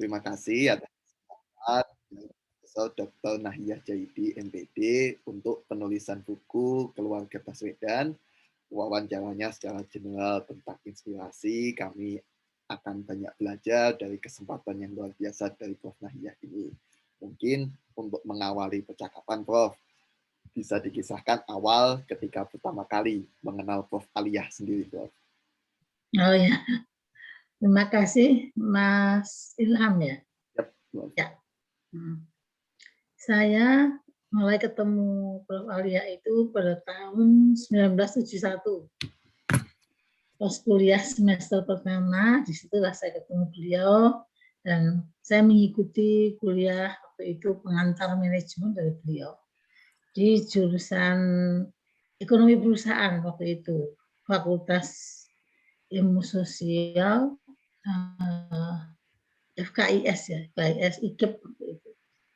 Terima kasih atas kesempatan Profesor Dr. Nahiyah Jaidi, MPD, untuk penulisan buku Keluarga Baswedan. Wawancaranya secara general tentang inspirasi, kami akan banyak belajar dari kesempatan yang luar biasa dari Prof. Nahiyah ini. Mungkin untuk mengawali percakapan, Prof, bisa dikisahkan awal ketika pertama kali mengenal Prof. Aliyah sendiri, Prof. Oh ya, terima kasih Mas Ilham ya. Yep, Prof. Ya. Saya mulai ketemu Prof. Aliyah itu pada tahun 1971. Pas kuliah semester pertama, disitulah saya ketemu beliau dan saya mengikuti kuliah waktu itu pengantar manajemen dari beliau di jurusan ekonomi perusahaan waktu itu, Fakultas Ilmu Sosial, FKIS ya, FKIS IKIP waktu itu,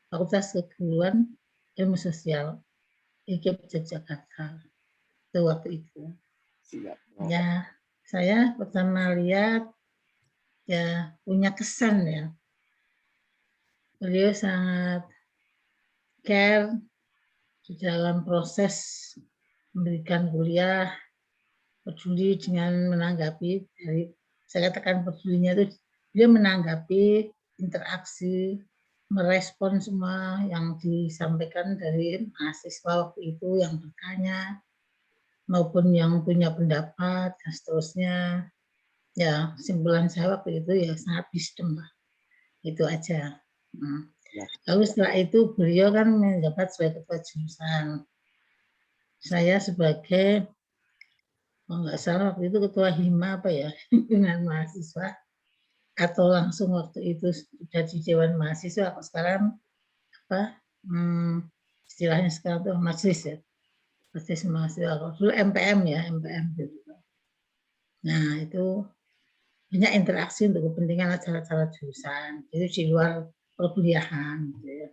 Fakultas Keguruan Ilmu Sosial IKIP Yogyakarta itu waktu itu. Siap. Ya, saya pertama lihat ya punya kesan ya. Beliau sangat care di dalam proses memberikan kuliah, peduli dengan menanggapi dari, saya katakan pedulinya itu dia menanggapi interaksi, merespon semua yang disampaikan dari mahasiswa waktu itu yang bertanya maupun yang punya pendapat dan seterusnya. Ya, kesimpulan saya waktu itu ya sangat wisdom lah. Itu aja. Lalu setelah itu beliau kan menjabat sebagai ketua jurusan. Saya sebagai, kalau nggak salah waktu itu ketua hima apa ya, dengan mahasiswa, atau langsung waktu itu sudah di Dewan Mahasiswa, atau sekarang apa, istilahnya sekarang itu majelis ya, majelis mahasiswa. Dulu MPM ya, MPM gitu. Nah itu banyak interaksi untuk kepentingan acara-acara jurusan, itu di luar perkuliahan. Gitu ya.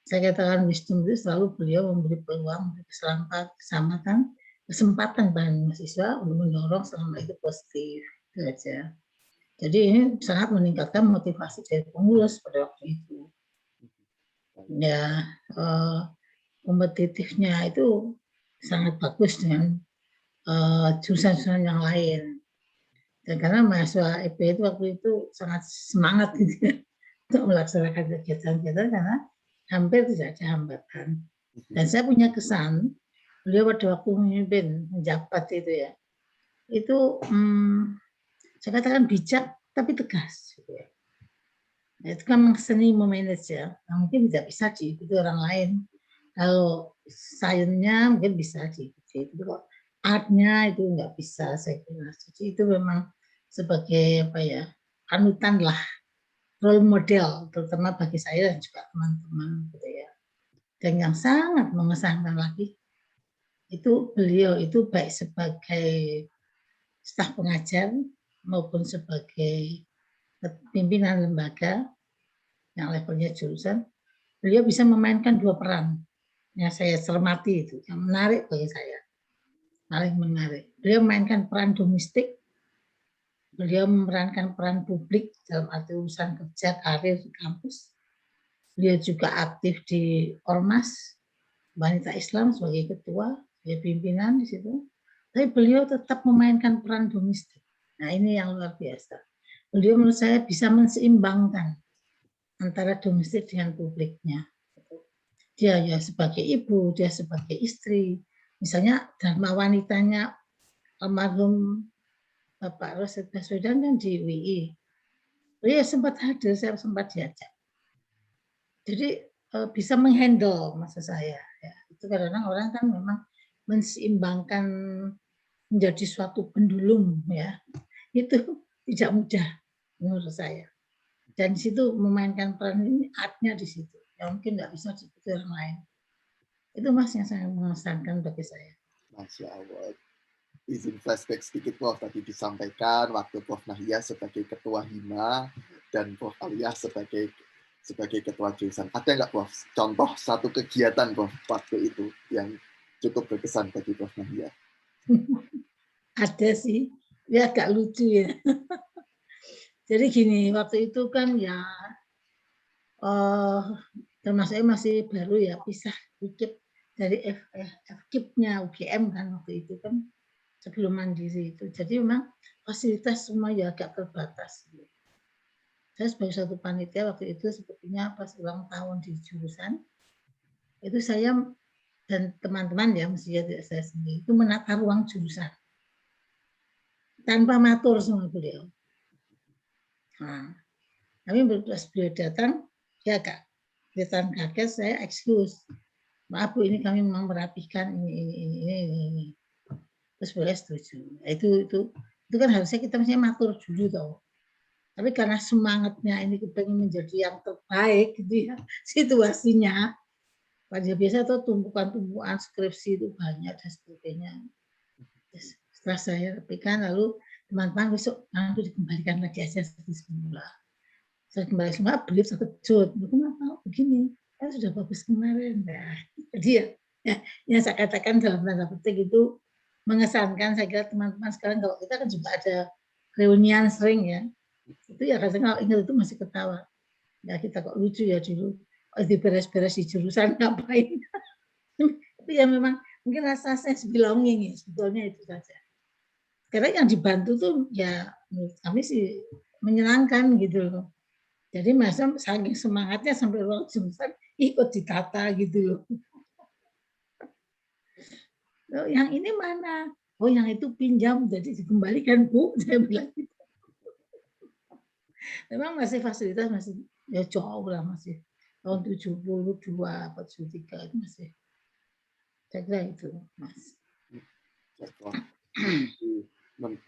Saya katakan wisdom itu selalu beliau memberi peluang, memberi keselamatan, kesempatan bagi mahasiswa untuk mendorong selama itu positif. Itu aja. Jadi ini sangat meningkatkan motivasi dari pengurus pada waktu itu. Ya, kompetitifnya itu sangat bagus dengan jurusan-jurusan yang lain. Dan karena mahasiswa EP itu waktu itu sangat semangat gitu untuk melaksanakan kegiatan-kegiatan karena hampir tidak ada hambatan. Dan saya punya kesan, beliau pada waktu memimpin, menjabat itu ya, itu saya katakan bijak tapi tegas. Gitu ya. Nah, itu kan seni memanage ya, nah, mungkin tidak bisa diikuti orang lain. Kalau sainsnya mungkin bisa diikuti, itu kok artnya itu nggak bisa saya kira. Jadi itu memang sebagai apa ya, panutan lah, role model terutama bagi saya dan juga teman-teman gitu ya. Dan yang sangat mengesankan lagi itu beliau itu baik sebagai staf pengajar maupun sebagai pimpinan lembaga yang levelnya jurusan, beliau bisa memainkan dua peran yang saya cermati itu, yang menarik bagi saya, paling menarik. Beliau memainkan peran domestik, beliau memerankan peran publik dalam arti urusan kerja, karir di kampus. Beliau juga aktif di Ormas Wanita Islam sebagai ketua, sebagai pimpinan di situ. Tapi beliau tetap memainkan peran domestik. Nah ini yang luar biasa. Beliau menurut saya bisa menseimbangkan antara domestik dengan publiknya. Dia ya sebagai ibu, dia sebagai istri. Misalnya dharma wanitanya almarhum Bapak Rosid Baswedan kan di WI. Beliau sempat hadir, saya sempat diajak. Jadi bisa menghandle maksud saya. Ya. Itu kadang-kadang orang kan memang menseimbangkan menjadi suatu pendulum ya. Itu tidak mudah menurut saya. Dan di situ memainkan peran ini artnya di situ. Yang mungkin nggak bisa diikuti orang lain. Itu Mas yang sangat mengesankan bagi saya. Masya Allah. Izin flashback sedikit, Prof. Tadi disampaikan waktu Prof. Nahiyah sebagai ketua hima dan Prof. Aliyah sebagai ketua jurusan. Ada nggak, Prof? Contoh satu kegiatan, Prof, waktu itu yang cukup berkesan bagi Prof. Nahiyah? Ada sih, ya agak lucu ya. Jadi gini, waktu itu kan ya Oh, termasuknya masih baru ya, pisah dikit dari FKIP-nya UGM kan waktu itu kan sebelum mandiri itu. Jadi memang fasilitas semua ya agak terbatas. Saya sebagai satu panitia waktu itu sepertinya pas ulang tahun di jurusan, itu saya dan teman-teman ya, mestinya tidak saya sendiri, itu menata ruang jurusan. Tanpa matur sama beliau. Nah, tapi pas beliau datang, ya agak kelihatan kaget, saya excuse. Maaf Bu, ini kami memang merapikan ini. Terus beliau setuju. Itu kan harusnya kita mesti matur dulu tau. Tapi karena semangatnya ini kepengen menjadi yang terbaik gitu ya situasinya. Pada biasa tuh tumpukan-tumpukan skripsi itu banyak dan sebagainya. Setelah saya rapikan, lalu teman-teman besok nanti dikembalikan lagi aja seperti semula. Saya kembali semula, beliau terkejut. Kenapa begini? Kan sudah bagus kemarin. Nah, jadi yang saya katakan dalam tanda petik itu mengesankan. Saya kira teman-teman sekarang kalau kita kan juga ada reunian sering ya. Itu ya kadang kalau ingat itu masih ketawa. Ya kita kok lucu ya dulu. Oh, beres-beres di jurusan ngapain? Tapi ya memang mungkin rasa sense belonging ya, sebetulnya itu saja. Karena yang dibantu tuh ya menurut kami sih menyenangkan gitu loh. Jadi masa saking semangatnya sampai ruang jurusan ikut ditata gitu loh. Loh, yang ini mana? Oh yang itu pinjam jadi dikembalikan Bu, saya bilang gitu. Memang masih fasilitas masih ya jauh lah masih tahun 72 atau 73 itu masih. Saya kira itu Mas.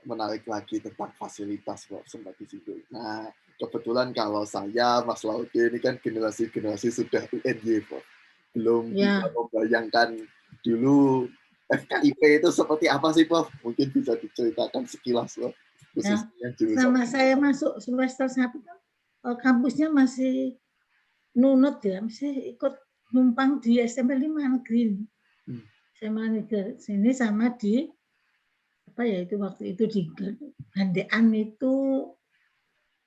Menarik lagi tentang fasilitas Prof sempat di situ. Nah, kebetulan kalau saya, Mas Laude ini kan generasi sudah UNY, Prof. Belum bisa membayangkan dulu FKIP itu seperti apa sih, Prof? Mungkin bisa diceritakan sekilas, Prof. Khususnya sama saya masuk semester 1 kan kampusnya masih nunut ya, masih ikut numpang di SMP 5 negeri. SMA negeri sini sama di apa ya itu waktu itu di Gandean itu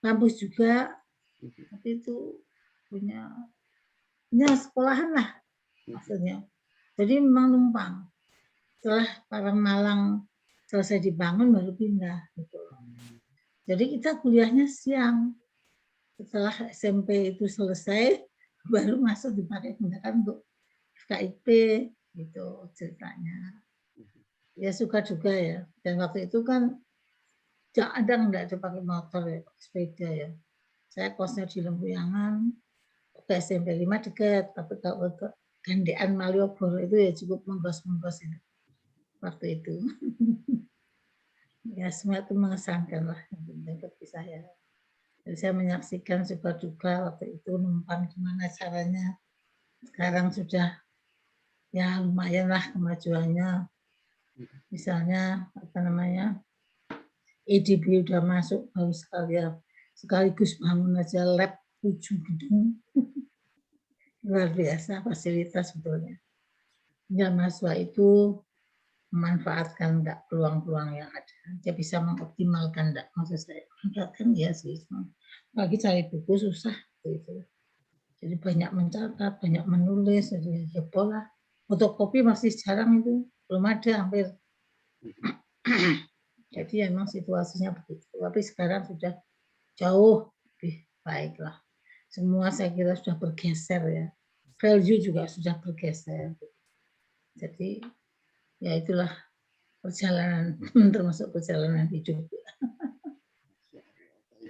kampus juga, tapi itu punya sekolahan lah maksudnya. Jadi memang numpang. Setelah Parangmalang selesai dibangun baru pindah gitu. Jadi kita kuliahnya siang. Setelah SMP itu selesai baru masuk dipakai gunakan untuk FKIP gitu ceritanya. Ya suka juga ya. Dan waktu itu kan kadang nggak ada pakai motor ya, pakai sepeda ya. Saya kosnya di Lempuyangan, ke SMP 5 dekat, tapi kalau ke Gandean Malioboro itu ya cukup menggos-menggos itu waktu itu. Ya semua itu mengesankan lah bagi saya. Jadi saya menyaksikan suka duka waktu itu numpang gimana caranya. Sekarang sudah ya lumayan lah kemajuannya. Misalnya apa namanya EDB udah masuk baru sekaligus bangun aja lab 7 gedung. Luar biasa fasilitas sebetulnya. Ya mahasiswa itu memanfaatkan enggak peluang-peluang yang ada. Dia bisa mengoptimalkan enggak maksud saya. Kan ya sih. Bagi cari buku susah gitu. Jadi banyak mencatat, banyak menulis, jadi heboh lah. Fotokopi masih jarang itu, belum ada hampir. Jadi emang situasinya begitu. Tapi sekarang sudah jauh lebih baik lah. Semua saya kira sudah bergeser ya. Value juga sudah bergeser. Jadi ya itulah perjalanan termasuk perjalanan hidup.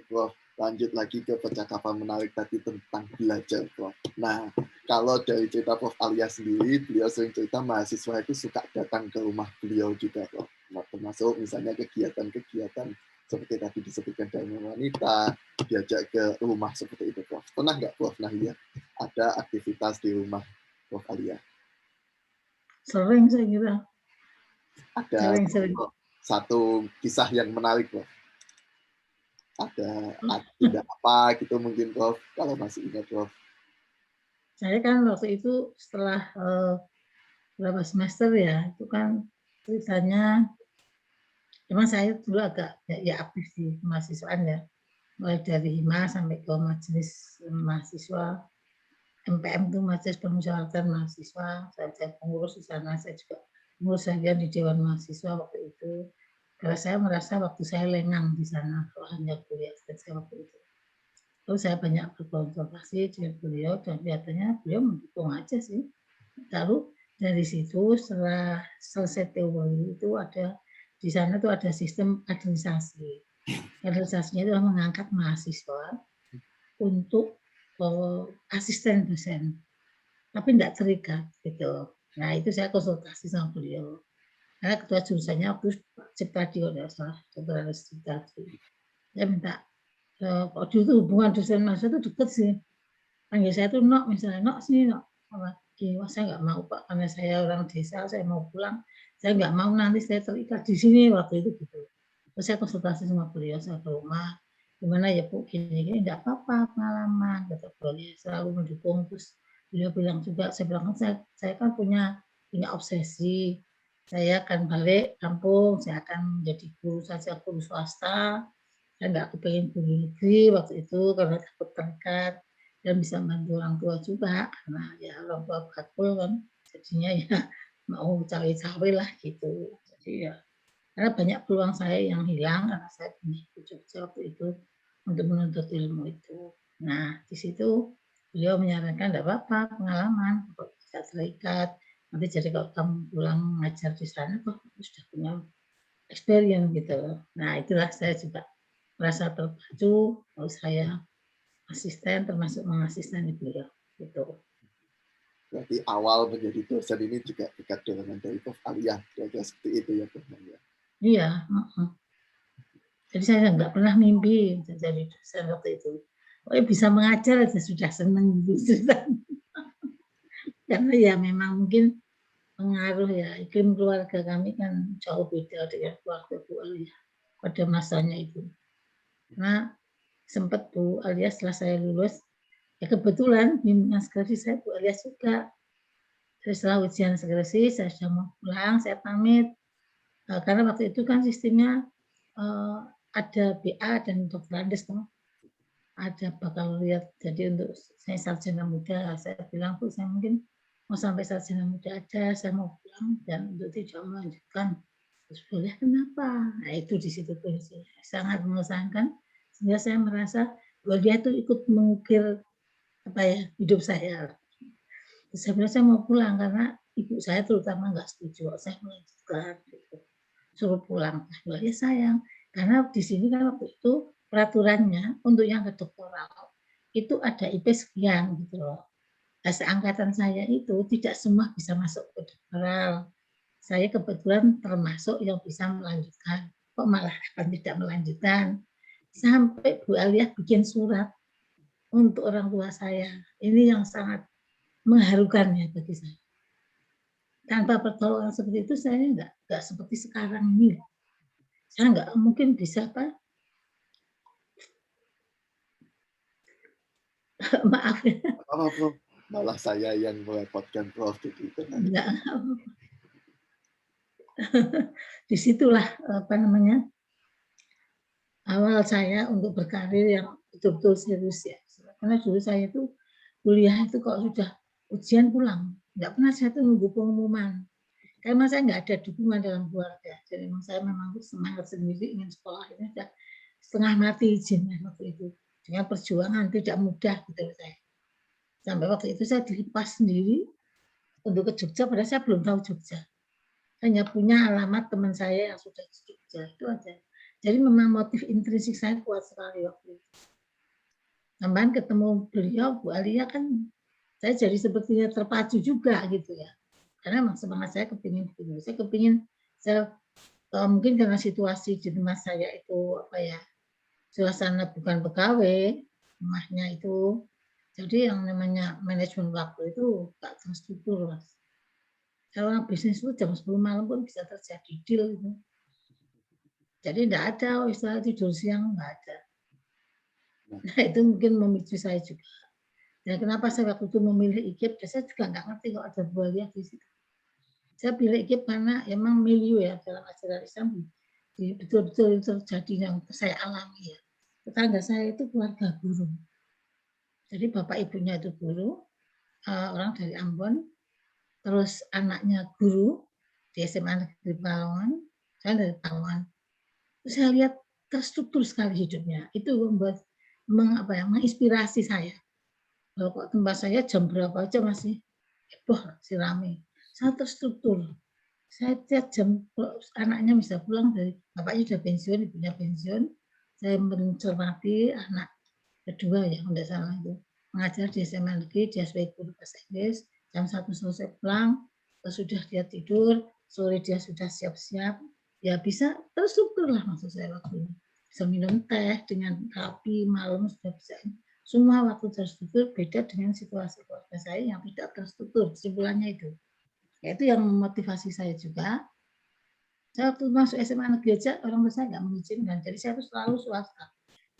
Prof, lanjut lagi ke percakapan menarik tadi tentang belajar, Prof. Nah, kalau dari cerita Prof Alia sendiri, beliau sering cerita mahasiswa itu suka datang ke rumah beliau juga, Prof. Nah, termasuk misalnya kegiatan-kegiatan seperti tadi disebutkan dari wanita, diajak ke rumah seperti itu, Prof. Pernah nggak, Prof Nahia, ada aktivitas di rumah Prof Alia? Sering saya kira. Ada satu kisah yang menarik, Prof. Ada tidak apa gitu mungkin, Prof, kalau masih ingat, Prof. Saya kan waktu itu setelah berapa semester ya, itu kan ceritanya, memang saya dulu agak ya aktif di mahasiswaan ya. mulai dari HIMA sampai ke majelis mahasiswa MPM itu Majelis Permusyawaratan Mahasiswa, saya pengurus di sana, saya juga pengurus harian di Dewan Mahasiswa waktu itu. Karena saya merasa waktu saya lengang di sana, kalau hanya kuliah saya waktu itu. Terus saya banyak berkonsultasi dengan beliau dan kelihatannya beliau mendukung aja sih. Lalu dari situ setelah selesai teori itu ada di sana tuh ada sistem kaderisasi. Kaderisasinya itu mengangkat mahasiswa untuk asisten dosen, tapi tidak terikat gitu. Nah itu saya konsultasi sama beliau. Karena ketua jurusannya waktu Ciptadi, kalau salah, Dr. Ciptadi. Saya minta, kok dulu hubungan dosen mahasiswa itu deket sih. Panggil saya tuh Nok, misalnya Nok sini Nok. Wah saya nggak mau Pak, karena saya orang desa, saya mau pulang. Saya nggak mau nanti saya terikat di sini waktu itu gitu. Terus saya konsultasi sama beliau, saya ke rumah, gimana ya Bu, gini-gini, enggak apa-apa pengalaman, kata beliau selalu mendukung. Terus beliau bilang juga, saya bilang kan saya kan punya obsesi, saya akan balik kampung, saya akan menjadi guru saja, guru swasta, saya nggak kepengen guru negeri waktu itu karena takut terikat dan bisa bantu orang tua juga karena ya orang tua bakul kan, jadinya ya mau cawe-cawe lah gitu. Jadi ya karena banyak peluang saya yang hilang karena saya pindah ke Jogja waktu itu untuk menuntut ilmu itu. Nah, di situ beliau menyarankan tidak apa-apa pengalaman, kalau tidak terikat. Nanti jadi kalau kamu pulang mengajar di sana, kok sudah punya experience gitu. Nah, itulah saya juga merasa terpacu, kalau saya asisten termasuk mengasisteni beliau. Gitu. Berarti awal menjadi dosen ini juga dekat dengan dari Prof. Alia, kira-kira seperti itu ya Prof. Alia. Iya. Jadi saya nggak pernah mimpi jadi dosen waktu itu. Oh, bisa mengajar aja sudah senang gitu. Karena ya memang mungkin pengaruh ya, iklim keluarga kami kan jauh beda dengan keluarga Bu Alia pada masanya itu. Karena sempat Bu Alia setelah saya lulus, ya kebetulan bimbingan skripsi saya Bu Alia juga. Terus setelah ujian skripsi saya sudah mau pulang, saya pamit. Karena waktu itu kan sistemnya ada BA dan dokter Andes kan. Ada bakal lihat, jadi untuk saya sarjana muda, saya bilang tuh saya mungkin mau sampai sarjana muda aja, saya mau pulang dan untuk tidak melanjutkan. Terus boleh kenapa? Nah itu di situ tuh sangat mengesankan sehingga saya merasa bahwa dia tuh ikut mengukir apa ya hidup saya. Terus saya bilang saya mau pulang karena ibu saya terutama nggak setuju saya melanjutkan gitu. Suruh pulang. Nah, ya sayang karena di sini kan waktu itu peraturannya untuk yang kedokteral itu ada IP sekian gitu loh. Nah, seangkatan saya itu tidak semua bisa masuk ke kedokteral. Saya kebetulan termasuk yang bisa melanjutkan. Kok malah kan tidak melanjutkan. Sampai Bu Alia bikin surat untuk orang tua saya. Ini yang sangat mengharukan ya bagi saya. Tanpa pertolongan seperti itu saya nggak seperti sekarang ini. Saya nggak mungkin bisa Pak. Maaf ya. Oh, Prof. Malah saya yang merepotkan Prof. Jadi Enggak. Disitulah apa namanya awal saya untuk berkarir yang betul-betul serius ya. Karena dulu saya itu kuliah itu kok sudah ujian pulang, nggak pernah saya tuh nunggu pengumuman. Karena saya nggak ada dukungan dalam keluarga. Jadi saya memang semangat sendiri ingin sekolah ini sudah setengah mati izinnya waktu itu. Dengan perjuangan tidak mudah gitu saya. Sampai waktu itu saya dilepas sendiri untuk ke Jogja, padahal saya belum tahu Jogja. Hanya punya alamat teman saya yang sudah di Jogja, itu aja. Jadi memang motif intrinsik saya kuat sekali waktu itu. Tambahan ketemu beliau, Bu Alia kan, saya jadi sepertinya terpacu juga gitu ya. Karena memang semangat saya kepingin gitu. Saya kepingin, saya mungkin karena situasi di rumah saya itu apa ya, suasana bukan pegawai, rumahnya itu, jadi yang namanya manajemen waktu itu nggak terstruktur, Mas. Kalau orang bisnis itu jam 10 malam pun bisa terjadi deal itu. Jadi tidak ada istilah tidur siang, nggak ada. Nah itu mungkin memicu saya juga. Dan kenapa saya waktu itu memilih IKIP, saya juga nggak ngerti kok ada Bu Alia di situ. Saya pilih IKIP karena emang milieu ya dalam ajaran Islam betul-betul terjadi yang saya alami ya. tetangga saya itu keluarga guru. Jadi bapak ibunya itu guru, orang dari Ambon, terus anaknya guru di SMA Negeri Pekalongan, saya dari Pekalongan. Terus saya lihat terstruktur sekali hidupnya. Itu membuat menginspirasi saya. Kalau kok tempat saya jam berapa aja masih heboh, masih rame. Sangat terstruktur. Saya tiap jam anaknya bisa pulang dari bapaknya sudah pensiun, ibunya pensiun. Saya mencermati anak kedua ya, kalau tidak salah itu mengajar di SMA Negeri, dia sebagai guru bahasa Inggris. Jam 1 selesai pulang, sudah dia tidur, sore dia sudah siap-siap, ya bisa terstruktur lah maksud saya waktunya. Bisa minum teh dengan rapi, malam sudah bisa. Semua waktu terstruktur beda dengan situasi keluarga saya yang tidak terstruktur. Kesimpulannya itu. Ya, itu yang memotivasi saya juga. Saya waktu masuk SMA Negeri aja orang tua saya nggak mengizinkan, jadi saya harus selalu swasta.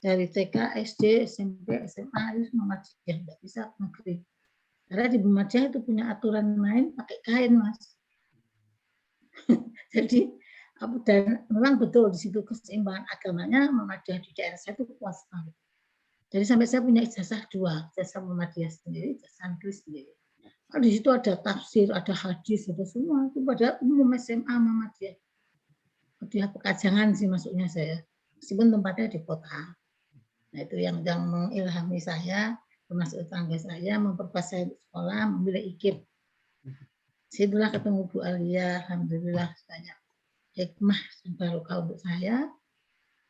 Dari TK, SD, SMP, SMA itu semua Muhammadiyah, nggak bisa negeri. Karena di Muhammadiyah itu punya aturan main pakai kain, Mas. Jadi dan memang betul di situ keseimbangan agamanya Muhammadiyah di daerah saya itu kuat sekali. Jadi sampai saya punya ijazah 2, ijazah Muhammadiyah sendiri, ijazah Inggris sendiri. Nah, di situ ada tafsir, ada hadis, ada semua. Itu pada umum SMA Muhammadiyah. Di Pekajangan sih masuknya saya, meskipun tempatnya di kota. Nah, itu yang mengilhami saya, termasuk tetangga saya, memperkuat saya di sekolah, memilih IKIP. Situlah ketemu Bu Alia, alhamdulillah banyak hikmah dan barokah untuk saya,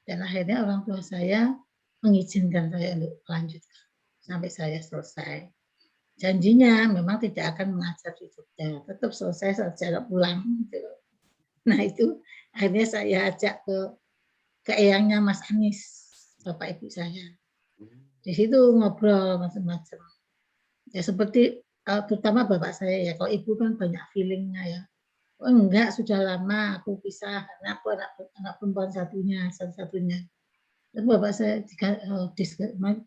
dan akhirnya orang tua saya mengizinkan saya untuk lanjutkan sampai saya selesai. Janjinya memang tidak akan mengajar di Jogja, tetap selesai saja pulang. Nah itu akhirnya saya ajak ke eyangnya Mas Anies, bapak ibu saya. Di situ ngobrol macam-macam. Ya seperti terutama bapak saya ya, kalau ibu kan banyak feelingnya ya. Oh enggak, sudah lama aku pisah karena aku anak perempuan satu-satunya. Dan bapak saya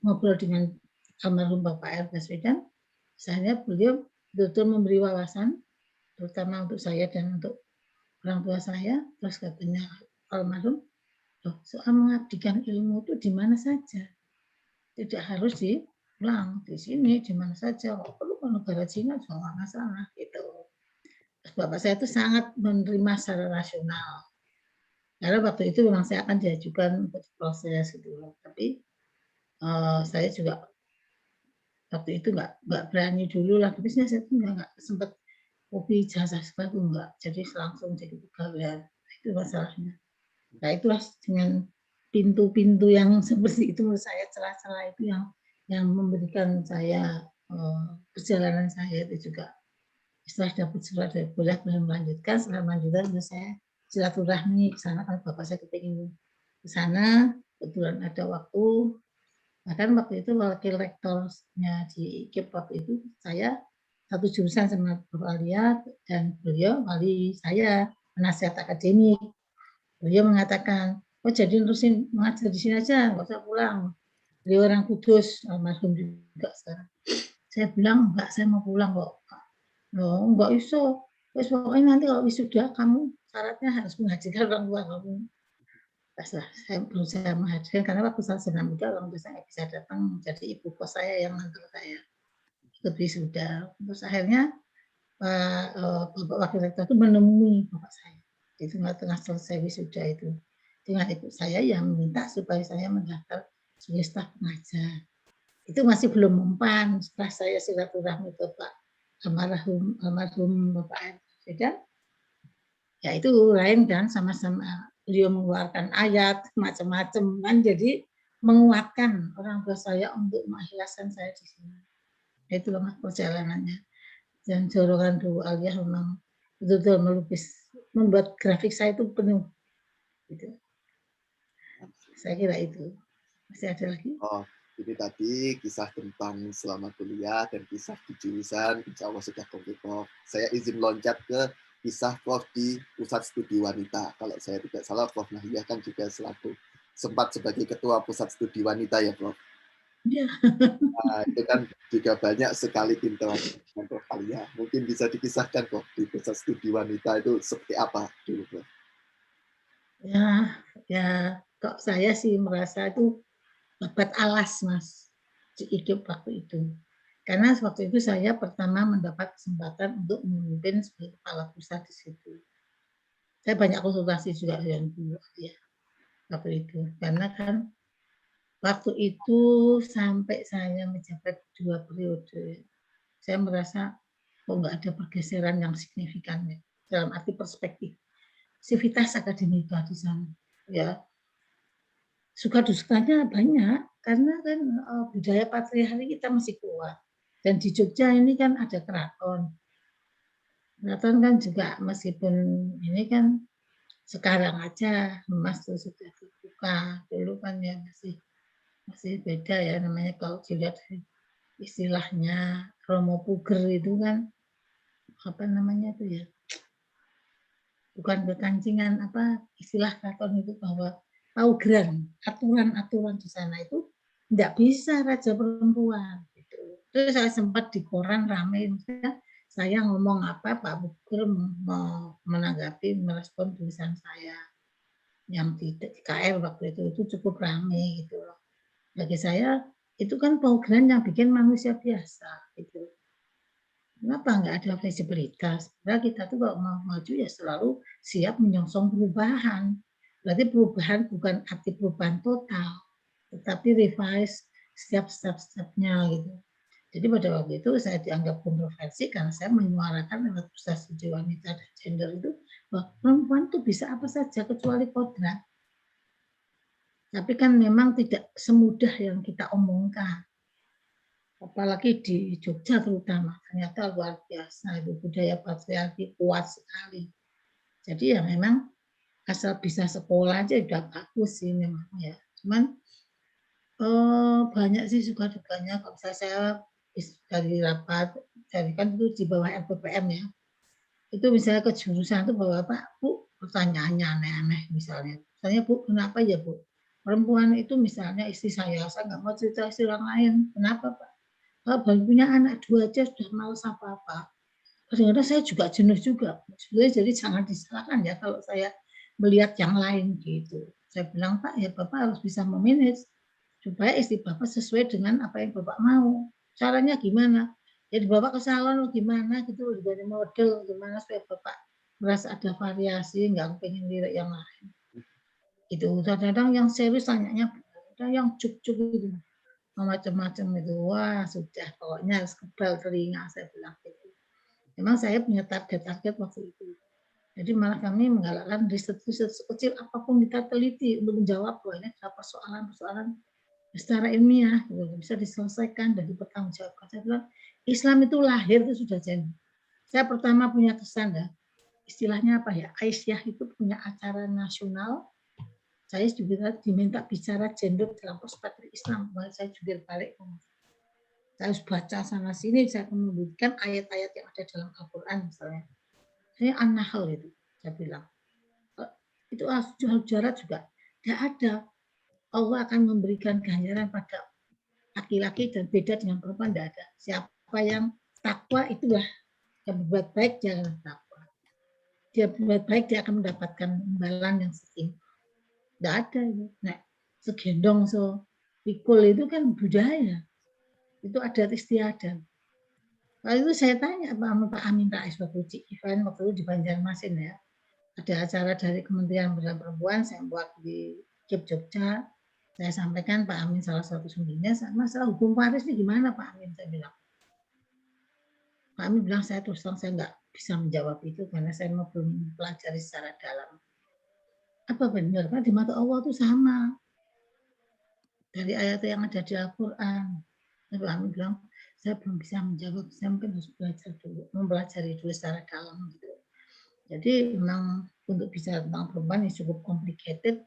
ngobrol dengan almarhum Bapak R. Baswedan, saya beliau betul-betul memberi wawasan, terutama untuk saya dan untuk orang tua saya. Terus katanya almarhum, soal mengabdikan ilmu itu di mana saja. Tidak harus pulang di sini, di mana saja. Kalau perlu ke negara Cina juga nggak masalah gitu. Terus bapak saya itu sangat menerima secara rasional. Karena waktu itu memang saya akan diajukan untuk proses gitu. Tapi saya juga waktu itu nggak berani dulu lah. Tapi saya tuh nggak sempat hobi jasa sepatu nggak. Jadi langsung jadi pegawai. Itu masalahnya. Nah itulah dengan pintu-pintu yang seperti itu menurut saya, celah-celah itu yang memberikan saya perjalanan saya itu juga setelah dapat surat dari boleh melanjutkan. Setelah melanjutkan saya silaturahmi ke sana karena bapak saya kepingin ke sana, kebetulan ada waktu. Bahkan waktu itu wakil rektornya di IKIP waktu itu saya satu jurusan sama Bapak Alia, dan beliau wali saya, penasihat akademik. Beliau mengatakan, oh jadi terusin mengajar di sini aja, nggak usah pulang. Beliau orang Kudus, almarhum juga sekarang. Saya bilang, enggak, saya mau pulang kok. Loh, enggak iso. Terus pokoknya nanti kalau wisuda kamu syaratnya harus menghadirkan orang tua kamu. Paslah, saya berusaha menghadirkan karena waktu saya sedang muda orang tua saya bisa datang, jadi ibu kos saya yang ngantar saya ikut wisuda. Terus akhirnya Bapak Wakil Rektor itu menemui bapak saya di tengah-tengah selesai wisuda itu dengan ibu saya yang minta supaya saya mendaftar sebagai staf pengajar. Itu masih belum mempan. Setelah saya silaturahmi ke Pak almarhum Bapak Beda, ya itu lain kan, sama-sama beliau mengeluarkan ayat macam-macam kan, jadi menguatkan orang tua saya untuk mengikhlaskan saya di sini. Itulah mas perjalanannya. Dan dorongan Bu Alia memang betul-betul melukis, membuat grafik saya itu penuh. Gitu. Saya kira itu. Masih ada lagi? Oh, ini tadi kisah tentang selama kuliah dan kisah di jurusan, insya Allah sudah komplit. Saya izin loncat ke kisah Prof di Pusat Studi Wanita. Kalau saya tidak salah, Prof Nahiyah kan juga sempat sebagai ketua Pusat Studi Wanita ya, Prof? Iya. Nah, itu kan juga banyak sekali interaksi dengan Prof Alia. Mungkin bisa dikisahkan, Prof, di Pusat Studi Wanita itu seperti apa dulu, Prof? Ya, kok saya sih merasa itu babat alas, Mas, hidup waktu itu. Karena waktu itu saya pertama mendapat kesempatan untuk memimpin sebagai kepala pusat di situ. Saya banyak konsultasi juga dengan Bu ya, waktu itu. Karena kan waktu itu sampai saya menjabat 2 periode, saya merasa kok nggak ada pergeseran yang signifikan ya, dalam arti perspektif sivitas akademika di sana. Ya, suka dukanya banyak karena kan budaya patriarki kita masih kuat. Dan di Jogja ini kan ada keraton. Keraton kan juga meskipun ini kan sekarang aja Mas tuh sudah terbuka. Dulu kan ya masih beda ya namanya kalau dilihat istilahnya Romo Puger itu kan apa namanya tuh ya, bukan kekancingan, apa istilah keraton itu bahwa paugeran, aturan-aturan di sana itu tidak bisa raja perempuan gitu. Terus saya sempat di koran rame, misalnya saya ngomong apa Pak Puger menanggapi merespon tulisan saya yang di KL waktu itu cukup rame gitu loh. Bagi saya itu kan paugeran yang bikin manusia biasa gitu. Kenapa nggak ada fleksibilitas? Padahal kita tuh kalau mau maju ya selalu siap menyongsong perubahan. Berarti perubahan bukan arti perubahan total, tetapi revise setiap step-stepnya gitu. Jadi pada waktu itu saya dianggap kontroversi karena saya menyuarakan lewat pusat studi wanita dan gender itu bahwa perempuan tuh bisa apa saja kecuali kodrat. Tapi kan memang tidak semudah yang kita omongkan. Apalagi di Jogja terutama, ternyata luar biasa itu budaya patriarki kuat sekali. Jadi ya memang asal bisa sekolah aja udah bagus sih memang ya. Cuman banyak sih suka dukanya kalau saya dari rapat, dari kan itu di bawah LPPM ya. Itu misalnya ke jurusan itu bahwa Pak, Bu, pertanyaannya aneh-aneh misalnya. Misalnya Bu, kenapa ya Bu? Perempuan itu misalnya istri saya nggak mau cerita istri orang lain. Kenapa Pak? Kalau baru punya anak 2 aja sudah males apa-apa. Kadang-kadang saya juga jenuh juga. Sebenarnya jadi jangan disalahkan ya kalau saya melihat yang lain gitu. Saya bilang, Pak, ya Bapak harus bisa memanage supaya istri Bapak sesuai dengan apa yang Bapak mau. Caranya gimana? Ya dibawa ke salon gimana gitu, dari model gimana supaya Bapak merasa ada variasi, nggak pengen lirik yang lain. Itu kadang-kadang yang serius tanyanya, ada yang cuk-cuk gitu macam-macam itu. Wah sudah pokoknya harus kebal telinga saya bilang gitu. Memang saya punya target-target waktu itu. Jadi malah kami menggalakkan riset-riset sekecil apapun kita teliti untuk menjawab bahwa ini adalah persoalan-persoalan secara ilmiah bisa diselesaikan dan dipertanggungjawabkan. Saya bilang Islam itu lahir itu sudah jadi. Saya pertama punya kesan ya, istilahnya apa ya, Aisyah itu punya acara nasional. Saya juga diminta bicara gender dalam perspektif Islam. Saya jubir balik. Saya harus baca sana sini, saya menyebutkan ayat-ayat yang ada dalam Al-Quran misalnya. Saya An-Nahl itu, saya bilang. Itu juara juga. Tidak ada. Allah akan memberikan ganjaran pada laki-laki dan beda dengan perempuan, tidak ada. Siapa yang takwa itulah yang berbuat baik, jangan takwa. Dia berbuat baik, dia akan mendapatkan imbalan yang setimpal. Tidak ada itu. Nah, segendong so pikul itu kan budaya. Itu adat istiadat. Lalu itu saya tanya Pak Amin Rais waktu di event waktu itu di Banjarmasin ya. Ada acara dari Kementerian Pemberdayaan Perempuan, saya buat di Jogja. Saya sampaikan Pak Amin salah satu sumbernya, masalah hukum waris ini gimana Pak Amin? Saya bilang. Pak Amin bilang saya terus terang saya nggak bisa menjawab itu karena saya belum pelajari secara dalam. Apa benar? Pak di mata Allah itu sama. Dari ayat yang ada di Al-Quran. Pak Amin bilang, saya belum bisa menjawab, saya mungkin harus belajar dulu, mempelajari dulu secara dalam gitu. Jadi memang untuk bicara tentang perempuan ini cukup complicated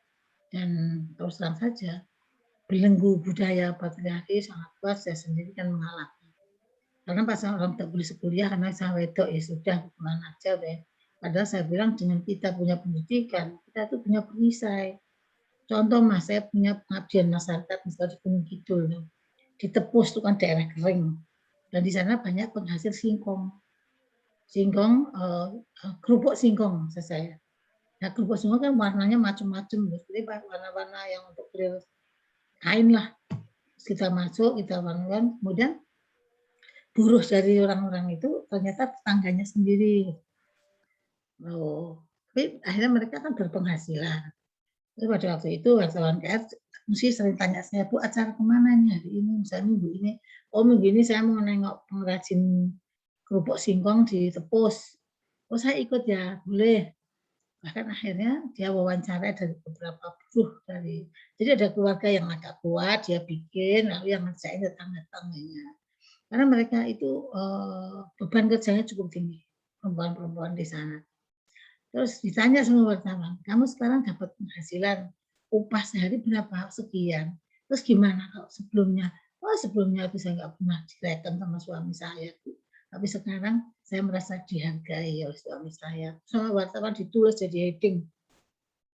dan terus terang saja belenggu budaya patriarki sangat kuat. Saya sendiri kan mengalami. Karena pas orang tak boleh sekuliah karena saya wedok ya sudah kemana aja deh. Padahal saya bilang dengan kita punya pendidikan, kita tuh punya perisai. Contoh mas, saya punya pengabdian masyarakat misalnya di Gunung Kidul, di Tepus itu kan daerah kering, dan di sana banyak penghasil singkong, kerupuk singkong saya. Nah kerupuk singkong kan warnanya macam-macam, jadi warna-warna yang untuk grill kain lah. Terus kita masuk, kita bangun, kemudian buruh dari orang-orang itu ternyata tetangganya sendiri. Oh, tapi akhirnya mereka kan berpenghasilan. Terus pada waktu itu wartawan KR mesti sering tanya saya, Bu, acara kemana nih hari ini? Misalnya minggu ini, oh minggu ini saya mau nengok pengrajin kerupuk singkong di Tepus. Oh saya ikut ya, boleh. Bahkan akhirnya dia wawancara dari beberapa buruh dari, jadi ada keluarga yang agak kuat, dia bikin, lalu yang ngerjain tetangga-tetangganya. Karena mereka itu beban kerjanya cukup tinggi, perempuan-perempuan di sana. Terus ditanya sama wartawan, kamu sekarang dapat penghasilan upah sehari berapa? Sekian. Terus gimana kalau sebelumnya? Oh sebelumnya itu saya nggak pernah direken sama suami saya. Tapi sekarang saya merasa dihargai oleh suami saya. Sama wartawan ditulis jadi heading.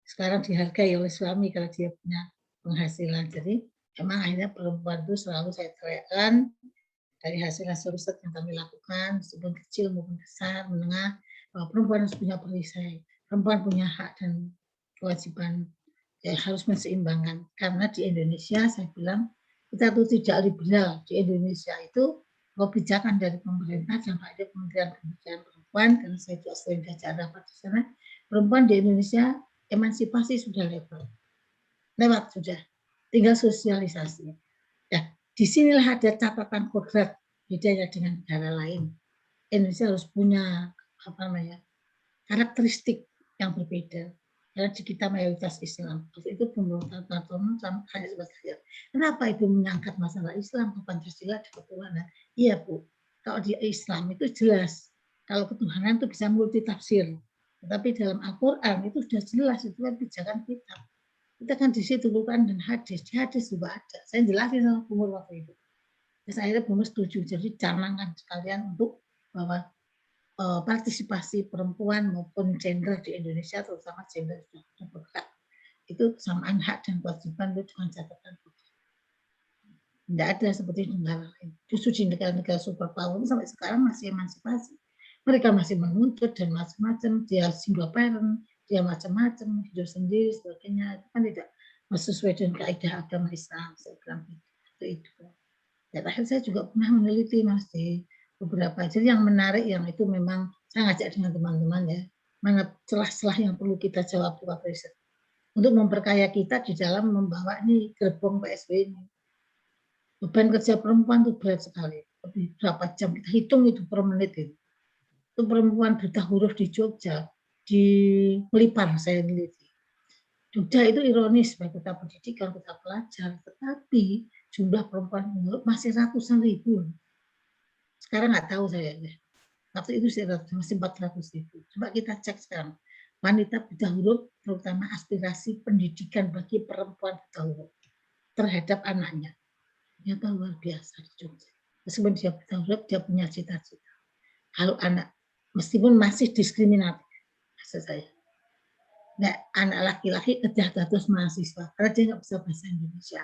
Sekarang dihargai oleh suami kalau dia punya penghasilan. Jadi emang akhirnya perempuan itu selalu saya teriakkan dari hasil-hasil riset yang kami lakukan, meskipun kecil maupun besar, menengah, bahwa perempuan harus punya perisai, perempuan punya hak dan kewajiban, ya harus menseimbangkan. Karena di Indonesia, saya bilang, kita itu tidak liberal. Di Indonesia itu kebijakan dari pemerintah, sampai ada Kementerian Pemberdayaan Perempuan, karena saya juga sering diajak rapat di sana, perempuan di Indonesia emansipasi sudah lewat sudah, tinggal sosialisasi. Ya, disinilah ada catatan kodrat bedanya dengan negara lain. Indonesia harus punya apa namanya karakteristik yang berbeda. Karena di kita mayoritas Islam. Waktu itu pemberontakan Tartono hanya sebagai kenapa Ibu mengangkat masalah Islam ke Pancasila di ketuhanan? Iya Bu, kalau di Islam itu jelas kalau ketuhanan itu bisa multi tafsir. Tetapi dalam Al-Quran itu sudah jelas itu kan pijakan kita. Kita kan di situ Quran dan hadis. Di hadis juga ada. Saya jelasin sama Bumur waktu itu. Terus akhirnya Bumur setuju. Jadi canangkan sekalian untuk bahwa partisipasi perempuan maupun gender di Indonesia, terutama gender yang berhak, itu kesamaan hak dan kewajiban itu dengan catatan. Tidak ada seperti negara lain. Justru di negara-negara superpower sampai sekarang masih emansipasi. Mereka masih menuntut dan macam-macam. Dia single parent, dia macam-macam, hidup sendiri, sebagainya. Itu kan tidak sesuai dengan kaidah agama Islam. Saya bilang itu. Dan akhirnya saya juga pernah meneliti Mas di beberapa. Jadi yang menarik yang itu memang saya ngajak dengan teman-teman ya, mana celah-celah yang perlu kita jawab buat riset untuk memperkaya kita di dalam membawa ini gerbong PSB ini. Beban kerja perempuan itu berat sekali. Lebih berapa jam kita hitung itu per menit itu. Itu perempuan buta huruf di Jogja, di Melipar saya neliti. Jogja itu ironis, baik kita pendidikan, kita pelajar, tetapi jumlah perempuan masih ratusan ribu. Sekarang nggak tahu saya. Waktu itu masih 400 ribu. Coba kita cek sekarang. Wanita buta huruf, terutama aspirasi pendidikan bagi perempuan buta huruf terhadap anaknya. Ternyata luar biasa di Jogja. Meskipun dia buta huruf, dia punya cita-cita. Kalau anak, meskipun masih diskriminatif, maksud saya. Nah, anak laki-laki kerja terus mahasiswa, karena dia nggak bisa bahasa Indonesia.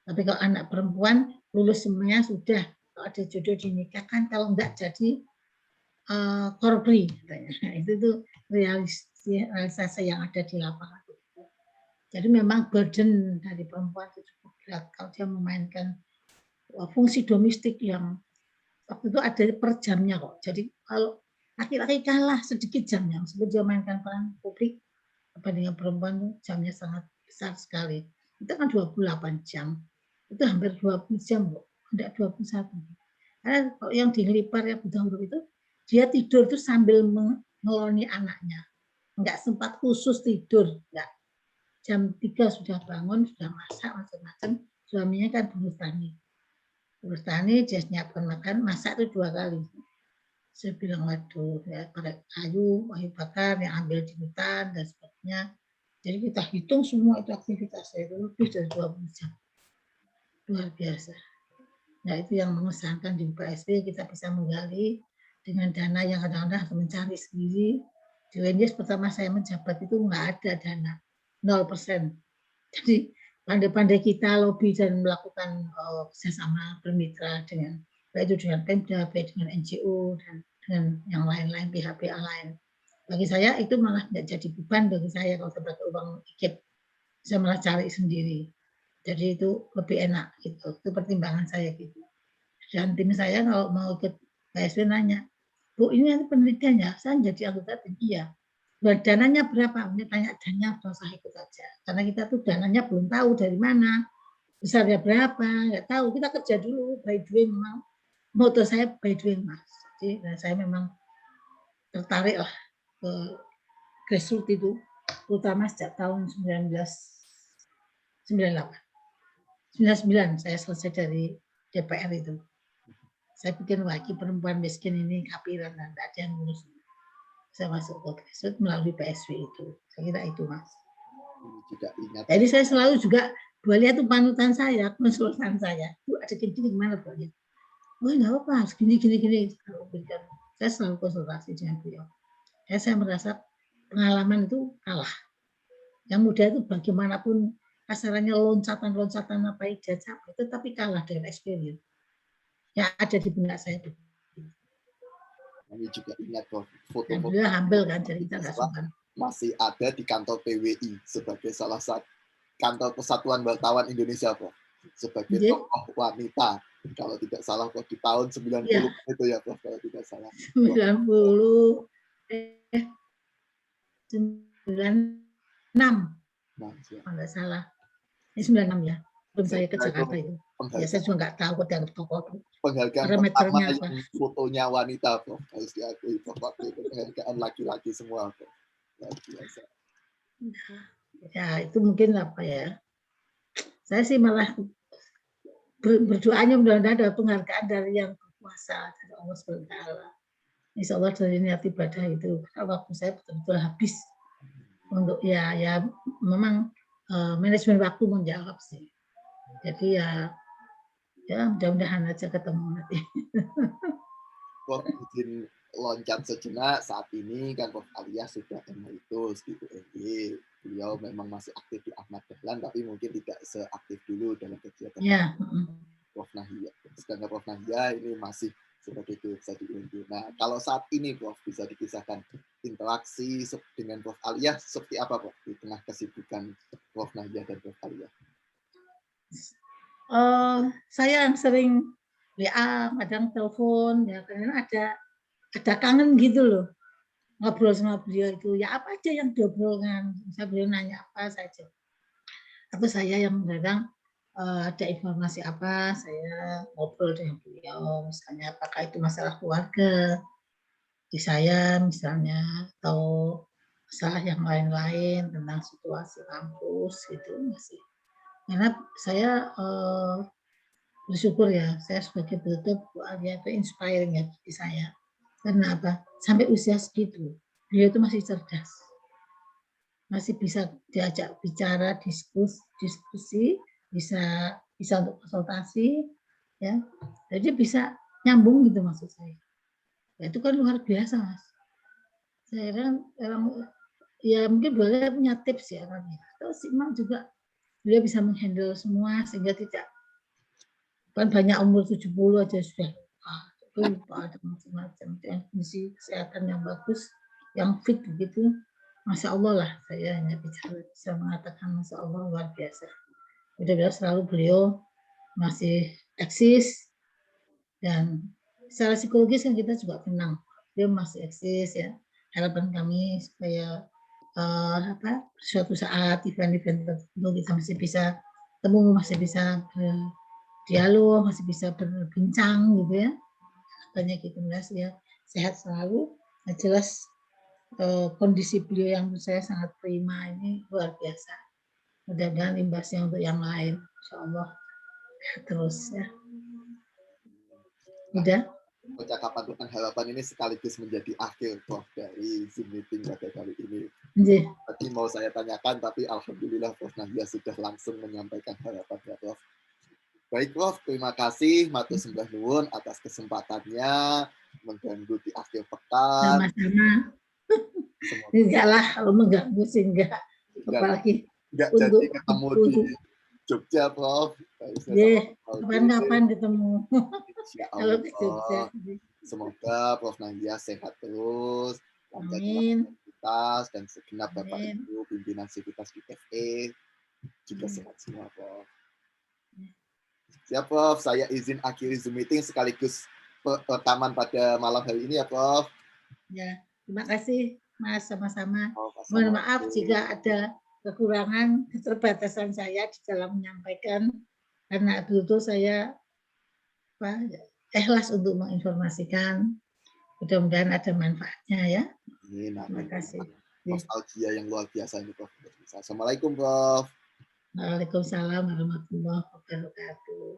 Tapi kalau anak perempuan, lulus semuanya sudah, kalau ada jodoh dinikahkan, kalau enggak jadi korpri. Itu realisasi yang ada di lapangan. Jadi memang burden dari perempuan itu cukup berat kalau dia memainkan fungsi domestik yang waktu itu ada per jamnya kok. Jadi kalau laki-laki kalah sedikit jamnya, meskipun dia mainkan peran publik, dibandingkan perempuan jamnya sangat besar sekali. Itu kan 28 jam. Itu hampir 20 jam kok, tidak 21. Karena kalau yang di Melipar yang buta huruf itu, dia tidur itu sambil mengeloni anaknya. Enggak sempat khusus tidur, enggak. Jam 3 sudah bangun, sudah masak macam-macam. Suaminya kan buruh tani. Buruh tani, dia siapkan makan, masak itu 2 kali. Saya bilang, waduh, ya, pakai kayu bakar yang ambil di hutan dan sebagainya. Jadi kita hitung semua itu aktivitas saya itu lebih dari 20 jam. Luar biasa. Nah itu yang mengesankan di PSB kita bisa menggali dengan dana yang kadang-kadang harus mencari sendiri. Di UNJ pertama saya menjabat itu nggak ada dana, 0%. Jadi pandai-pandai kita lobby dan melakukan kerjasama bermitra dengan baik itu dengan Pemda, baik dengan NGO dan dengan yang lain-lain pihak-pihak lain. Bagi saya itu malah tidak jadi beban bagi saya kalau sebagai uang IKIP, saya malah cari sendiri. Jadi itu lebih enak gitu. Itu pertimbangan saya gitu. Dan tim saya kalau mau ikut PSW nanya, Bu ini nanti penelitian ya, saya jadi anggota tim. Iya. Dananya berapa? Ini tanya dananya, saya ikut aja. Karena kita tuh dananya belum tahu dari mana, besarnya berapa, nggak tahu. Kita kerja dulu, by doing memang. Moto saya by doing, Mas. Jadi saya memang tertarik lah ke grassroots itu, terutama sejak tahun 1998. 99 saya selesai dari DPR itu. Saya pikir wajib perempuan miskin ini kapiran dan tidak ada yang ngurus. Saya masuk ke grassroots melalui PSW itu. Saya kira itu, Mas. Juga ingat. Jadi saya selalu juga Bu Alia itu panutan saya, konsultan saya. Bu ada gini gimana Bu Alia? Oh nggak apa-apa, gini. Saya selalu konsultasi dengan beliau. Saya merasa pengalaman itu kalah. Yang muda itu bagaimanapun kasarannya loncatan apa ijazah, tetapi kalah dengan experience. Yang ada di benak saya itu. Kami juga ingat foto-foto. Beliau humble kan, jadi kita nggak sungkan. Masih ada di kantor PWI sebagai salah satu kantor Persatuan Wartawan Indonesia, Prof. Sebagai tokoh wanita. Kalau tidak salah, Prof, di tahun 90 ya. Itu ya, Prof, kalau tidak salah. 96. Kalau nggak salah. Ini 96 ya. Belum saya ke Jakarta itu. Ya, saya juga nggak tahu kok dianggap tokoh. Penghargaan pertama yang fotonya wanita, Prof. Harus diakui, Prof. Waktu itu penghargaan laki-laki semua, Prof. Luar biasa. Ya, itu mungkin apa ya. Saya sih malah berdoanya mudah-mudahan ada penghargaan dari yang berkuasa, dari Allah SWT. Insya Allah dari niat ibadah itu, waktu saya betul-betul habis untuk ya memang manajemen waktu menjawab sih. Jadi ya mudah-mudahan aja ketemu nanti. Prof izin loncat sejenak, saat ini kan Prof Alia sudah emeritus di UNJ. Beliau memang masih aktif di Ahmad Dahlan, tapi mungkin tidak seaktif dulu dalam kegiatan Prof Nahia. Sedangkan Prof Nahia ini masih sebagai dosen di UNJ. Nah, kalau saat ini Prof bisa dikisahkan interaksi dengan Prof Alia seperti apa, Prof, di tengah kesibukan Prof Nahia dan Prof Alia? Saya yang sering WA, kadang telepon, ya karena ada kangen gitu loh, ngobrol sama beliau itu. Ya apa aja yang diobrolkan, saya beliau nanya apa saja. Atau saya yang kadang ada informasi apa, saya ngobrol dengan beliau, misalnya apakah itu masalah keluarga di saya misalnya, atau masalah yang lain-lain tentang situasi kampus gitu masih. Karena saya bersyukur ya, saya sebagai betul Alia itu inspiring ya bagi saya. Karena apa? Sampai usia segitu, beliau itu masih cerdas. Masih bisa diajak bicara, diskusi, bisa untuk konsultasi, ya. Jadi bisa nyambung gitu maksud saya. Ya, itu kan luar biasa, Mas. Saya kan ya mungkin boleh punya tips ya kan ya. Atau si Imam juga beliau bisa menghandle semua sehingga tidak kan banyak umur 70 aja sudah lupa ada macam-macam kondisi kesehatan yang bagus, yang fit begitu. Masya Allah lah, saya hanya bisa mengatakan Masya Allah luar biasa. Mudah-mudahan selalu beliau masih eksis dan secara psikologis kan kita juga tenang. Beliau masih eksis ya. Harapan kami supaya suatu saat event-event tertentu kita masih bisa ketemu, masih bisa dialog, masih bisa berbincang gitu ya. Banyak gitu ya, sehat selalu. Nah, jelas kondisi beliau yang menurut saya sangat prima ini luar biasa. Mudah-mudahan imbasnya untuk yang lain, insya Allah terus ya. Udah. Percakapan tentang harapan ini sekaligus menjadi akhir Prof dari Zoom meeting pada kali ini. Tadi mau saya tanyakan, tapi alhamdulillah Prof Nahia sudah langsung menyampaikan harapan ya Prof. Baik Prof, terima kasih matur sembah nuwun atas kesempatannya mengganggu di akhir pekan. Sama-sama. Enggak lah, kalau mengganggu sih enggak. Apalagi enggak jadi ketemu di Jogja, Prof. Kapan-kapan ketemu. Kalau ke Jogja. Semoga Prof Nahia sehat terus, lancar aktivitas dan segenap Bapak Ibu pimpinan Sivitas di FE juga sehat semua, Prof. Siap, Prof. Saya izin akhiri Zoom meeting sekaligus rekaman pada malam hari ini ya, Prof. Ya, terima kasih Mas, sama-sama. Prof, Mohon maaf assalamualaikum. jika ada kekurangan, keterbatasan saya di dalam menyampaikan, karena dulu saya ikhlas untuk menginformasikan. Mudah-mudahan ada manfaatnya ya. Amin, Terima amin. kasih. Nostalgia yang luar biasa ini, Prof. Assalamualaikum, Prof. Waalaikumsalam warahmatullahi wabarakatuh.